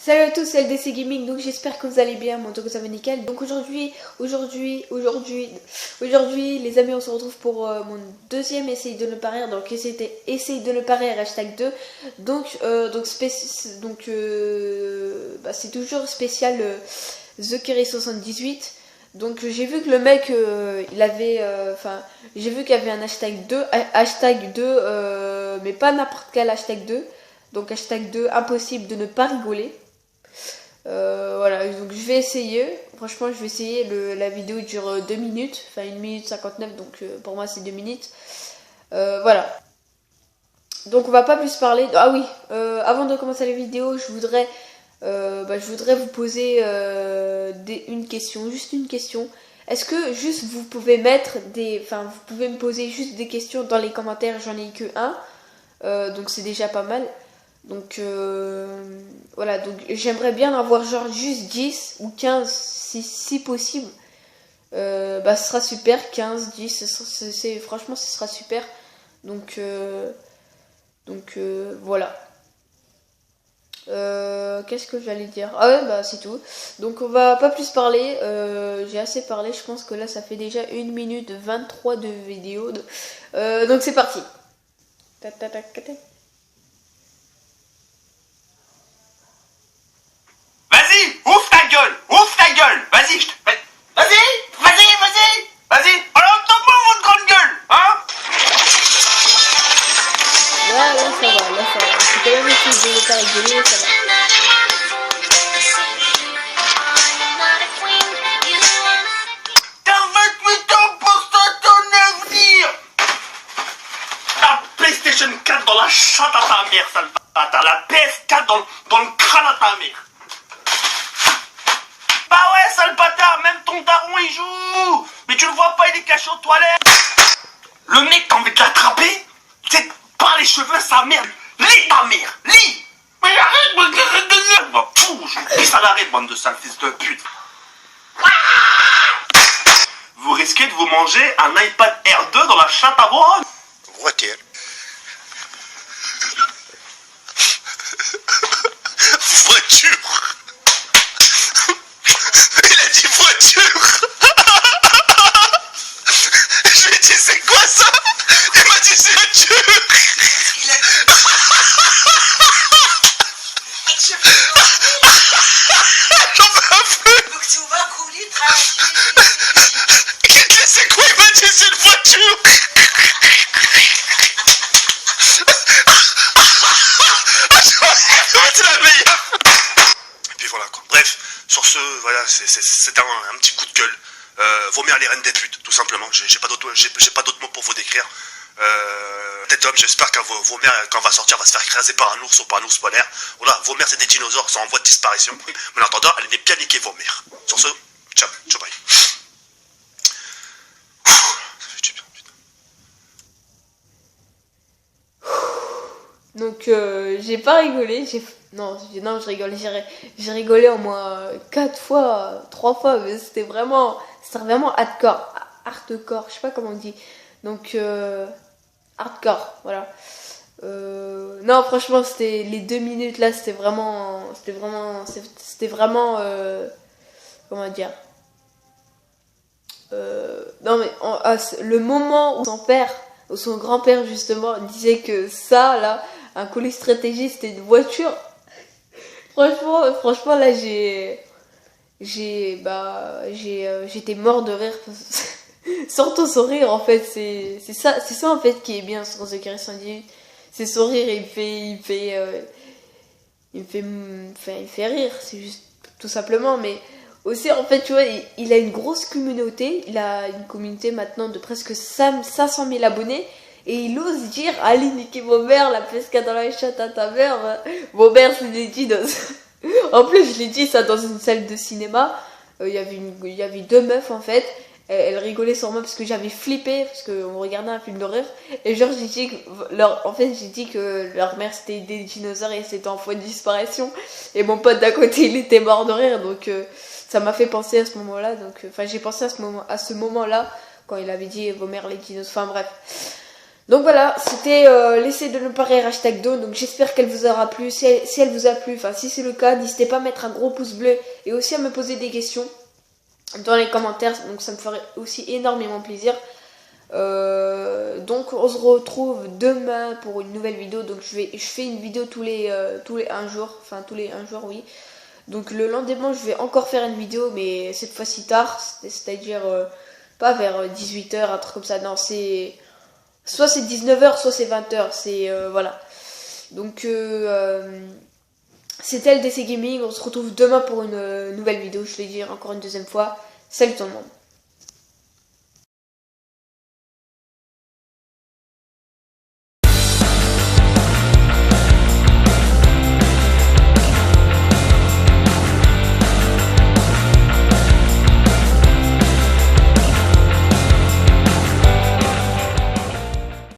Salut à tous, c'est LDC Gaming, donc j'espère que vous allez bien, moi en tout cas ça va nickel. Donc aujourd'hui les amis, on se retrouve pour mon deuxième essaye de ne pas rire. Donc c'était essaye de ne pas rire #2. Donc c'est toujours spécial The Kerry 78. Donc j'ai vu que le mec il avait j'ai vu qu'il y avait un #2 mais pas n'importe quel #2. Donc #2 impossible de ne pas rigoler. Voilà, donc je vais essayer. Franchement, je vais essayer. La vidéo dure 2 minutes, enfin 1 minute 59, donc pour moi c'est 2 minutes. Voilà. Donc on va pas plus parler. Ah oui, avant de commencer la vidéo, je voudrais vous poser une question, juste une question. Est-ce que juste vous pouvez vous pouvez me poser juste des questions dans les commentaires, j'en ai que un. Donc c'est déjà pas mal. Donc voilà, donc j'aimerais bien en avoir genre juste 10 ou 15 si possible. Ce sera super, 15, 10, franchement ce sera super. Donc voilà. Qu'est-ce que j'allais dire? Ah ouais, c'est tout. Donc on va pas plus parler, j'ai assez parlé, je pense que là ça fait déjà 1 minute 23 de vidéo. Donc c'est parti. Ouvre ta gueule, vas-y, vas-y, alors entends-moi votre grande gueule, hein. Là ça va, c'est quand même utile de ne pas rigoler, ça va. T'as 28 ans pour ça ton avenir. La PlayStation 4 dans la chatte à ta mère, sale bâtard, la PS4 dans le crâne à ta mère. Bah ouais, sale bâtard, même ton daron il joue. Mais tu le vois pas, il est caché aux toilettes. Le mec, t'as envie de l'attraper, c'est par les cheveux, sa mère. Lis ta mère, lis. Mais arrête, moi, je vous pisse à l'arrêt, bande de sales fils de pute. Vous risquez de vous manger un iPad Air 2 dans la chatte à Voronne. Voiture. Voiture. Il a dit voiture. Je lui ai dit c'est quoi ça? Il m'a dit c'est voiture. Il a dit. J'en veux un peu. Donc tu vas couler tranquille. C'est quoi? Il m'a dit c'est une voiture. C'est la meilleure. Et puis voilà quoi. Bref, sur ce, voilà, c'est un petit coup de gueule. Vomir les reines des putes, tout simplement. J'ai pas d'autres mots pour vous décrire. Cet homme, j'espère qu'un vomir, quand on va sortir, va se faire écraser par un ours ou par un ours polaire. Voilà, vomir c'est des dinosaures, c'est en voie de disparition. Mais en attendant, elle est bien niquée vomir. Sur ce, ciao, bye. Ça fait du bien, putain. Donc j'ai pas rigolé, non je rigole, j'ai rigolé au moins 4 fois, 3 fois, mais c'était vraiment hardcore, je sais pas comment on dit. Donc hardcore, voilà. Non, franchement, c'était les 2 minutes là, c'était vraiment comment dire. Non mais le moment où son grand-père justement disait que ça là, un colis stratégie c'était une voiture. Franchement là j'étais mort de rire. Surtout son rire en fait, c'est ça en fait qui est bien sur The Kerry 78. C'est son rire, il me fait rire, c'est juste tout simplement. Mais aussi en fait tu vois, il a une grosse communauté, il a une communauté maintenant de presque 500 000 abonnés. Et il ose dire, allez niquer vos mères, la pesca dans la chatte à ta mère. Vos mères c'est des dinos. En plus je l'ai dit ça dans une salle de cinéma. Il y avait 2 meufs en fait. Elles rigolaient sur moi parce que j'avais flippé, parce qu'on regardait un film d'horreur. Et genre j'ai dit que leur mère c'était des dinosaures et c'était en voie de disparition. Et mon pote d'à côté il était mort de rire. Donc ça m'a fait penser à ce moment là. Donc j'ai pensé à ce moment là quand il avait dit vos mères les dinosaures. Enfin bref. Donc voilà, c'était l'essai de ne pas rire hashtag 2. Donc j'espère qu'elle vous aura plu. Si elle vous a plu, enfin si c'est le cas, n'hésitez pas à mettre un gros pouce bleu et aussi à me poser des questions dans les commentaires. Donc ça me ferait aussi énormément plaisir. Donc on se retrouve demain pour une nouvelle vidéo. Donc je fais une vidéo tous les 1 jour. Enfin tous les 1 jour, oui. Donc le lendemain je vais encore faire une vidéo, mais cette fois-ci tard. C'est-à-dire pas vers 18h, un truc comme ça. Non, c'est... Soit c'est 19h, soit c'est 20h. C'est... voilà. Donc c'était LDC Gaming. On se retrouve demain pour une nouvelle vidéo. Je vais dire encore une deuxième fois. Salut tout le monde.